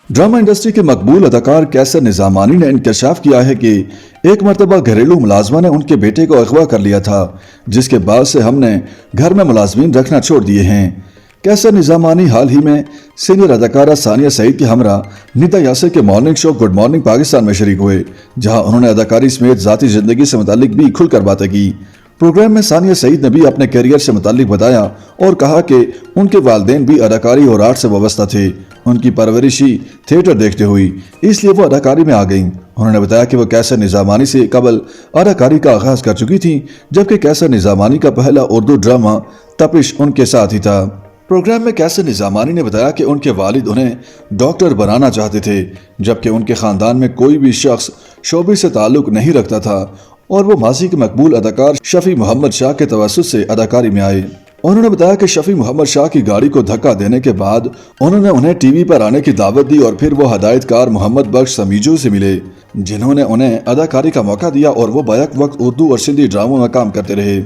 Drama industry के मकबूल अदाकार कैसर निजामानी ने इंकशाफ किया है कि एक मरतबा घरेलू मुलाजमा ने उनके बेटे को अगवा कर लिया था, जिसके बाद से हमने घर में मुलाजमीन रखना छोड़ दिए हैं। कैसर निजामानी हाल ही में सीनियर अदाकारा सानिया सईद के हमरा निदा यासिर के morning show good morning Pakistan में शरीक हुए, जहां उन्होंने अदाकारी समेत जाती जिंदगी से मुतालिक भी खुलकर बातें की। प्रोग्राम में सानिया सईद ने भी अपने करियर से मुतालिक बताया और कहा कि उनके वालिदैन भी अदाकारी और आर्ट से वाबस्ता थे। उनकी परवरिश ही थिएटर देखते हुई, इसलिए वो अदाकारी में आ गईं। उन्होंने बताया कि वो कैसर निजामानी से कबल अदाकारी का आगाज कर चुकी थी, जबकि कैसर निजामानी का पहला उर्दू ड्रामा तपिश उनके साथ ही था। प्रोग्राम में कैसर निजामानी ने बताया कि उनके वालिद उन्हें डॉक्टर बनाना चाहते थे, जबकि उनके खानदान में कोई भी शख्स शोबे से ताल्लुक नहीं रखता था और वो माजी के मकबूल अदाकार शफी मोहम्मद शाह के तवस्सुत से अदाकारी में आए। उन्होंने बताया कि शफी मोहम्मद शाह की गाड़ी को धक्का देने के बाद उन्होंने उन्हें टीवी पर आने की दावत दी और फिर वो हदायतकार मोहम्मद बख्श समीजू से मिले, जिन्होंने उन्हें अदाकारी का मौका दिया और वो बैक वक्त उर्दू और सिंधी ड्रामों में काम करते रहे।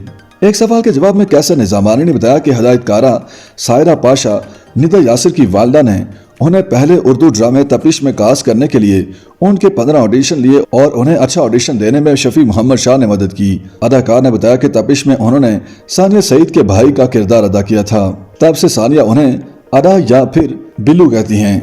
एक सवाल के जवाब में कैसर निजामानी ने बताया कि हदायतकारा सायरा पाशा निदा यासिर की वालदा ने उन्हें पहले उर्दू ड्रामे तपिश में कास्ट करने के लिए उनके 15 ऑडिशन लिए और उन्हें अच्छा ऑडिशन देने में शफी मोहम्मद शाह ने मदद की। अदाकार ने बताया कि तपिश में उन्होंने सानिया सईद के भाई का किरदार अदा किया था। तब से सानिया उन्हें अदा या फिर बिल्लू कहती हैं।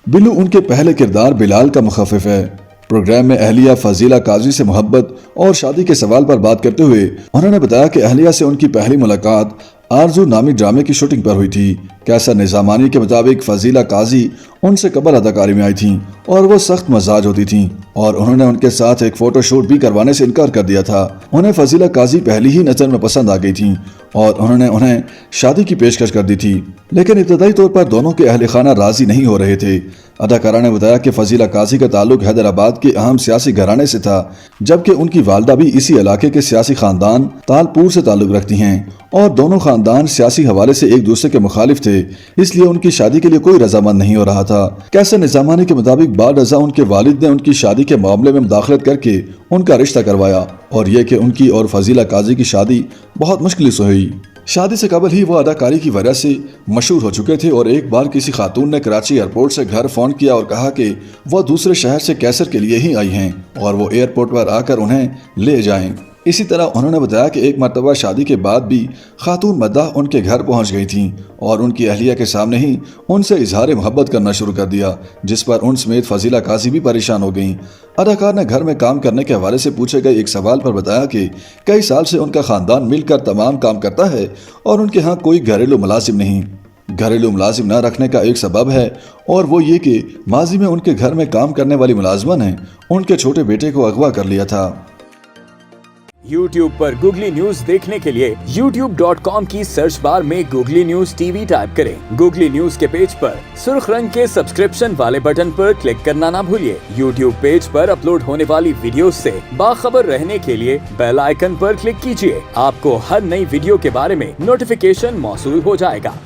बिल्लू उनके पहले किरदार बिलाल का मुखफ़िफ है। प्रोग्राम में अहलिया फजीला काजी से मोहब्बत और शादी के सवाल पर बात करते हुए उन्होंने बताया कि अहलिया से उनकी पहली मुलाकात आरजू नामी ड्रामे की शूटिंग पर हुई थी। कैसर निजामानी के मुताबिक फजीला काजी उनसे कबल अदाकारी में आई थीं और वो सख्त मजाज होती थीं और उन्होंने उनके साथ एक फोटो शूट भी करवाने से इनकार कर दिया था। उन्हें फजीला काजी पहली ही नजर में पसंद आ गई थीं और उन्होंने उन्हें शादी की पेशकश कर दी थी, लेकिन इब्तदाई तौर पर दोनों के अहल खाना राजी नहीं हो रहे थे। अदाकारा ने बताया कि फजीला काजी का ताल्लुक हैदराबाद के अहम सियासी घराने से था, जबकि उनकी वालदा भी इसी इलाके के सियासी खानदान तालपुर से ताल्लुक रखती हैं और दोनों खानदान सियासी हवाले से एक दूसरे के मुखालिफ थे, इसलिए उनकी शादी के लिए कोई रजामंद नहीं हो रहा था। कैसर निजामानी के मुताबिक बाद रजा उनके वालिद ने उनकी शादी के मामले में मुदाखलत करके उनका रिश्ता करवाया और यह कि उनकी और फजीला काजी की शादी बहुत मुश्किल से हुई। शादी से कबल ही वो अदाकारी की वजह से मशहूर हो चुके थे और एक बार किसी खातून ने कराची एयरपोर्ट से घर फोन किया और कहा कि वह दूसरे शहर से कैसर के लिए ही आई हैं और वो एयरपोर्ट पर आकर उन्हें ले जाएं। इसी तरह उन्होंने बताया कि एक मरतबा शादी के बाद भी खातून मद्दाह उनके घर पहुंच गई थीं और उनकी अहलिया के सामने ही उनसे इजहार मोहब्बत करना शुरू कर दिया, जिस पर उन समेत फजीला काजी भी परेशान हो गईं। अदाकार ने घर में काम करने के हवाले से पूछे गए एक सवाल पर बताया कि कई साल से उनका खानदान मिलकर तमाम काम करता है और उनके यहाँ कोई घरेलू मुलाजिम नहीं। घरेलू मुलाजिम न रखने का एक सबब है और वो ये कि माजी में उनके घर में काम करने वाली मुलाजमा ने उनके छोटे बेटे को अगवा कर लिया था। YouTube पर गूगली न्यूज देखने के लिए youtube.com की सर्च बार में गूगली न्यूज टीवी टाइप करें। गूगली न्यूज के पेज पर सुर्ख रंग के सब्सक्रिप्शन वाले बटन पर क्लिक करना ना भूलिए। YouTube पेज पर अपलोड होने वाली वीडियोस से बाखबर रहने के लिए बेल आइकन पर क्लिक कीजिए। आपको हर नई वीडियो के बारे में नोटिफिकेशन मौसूल हो जाएगा।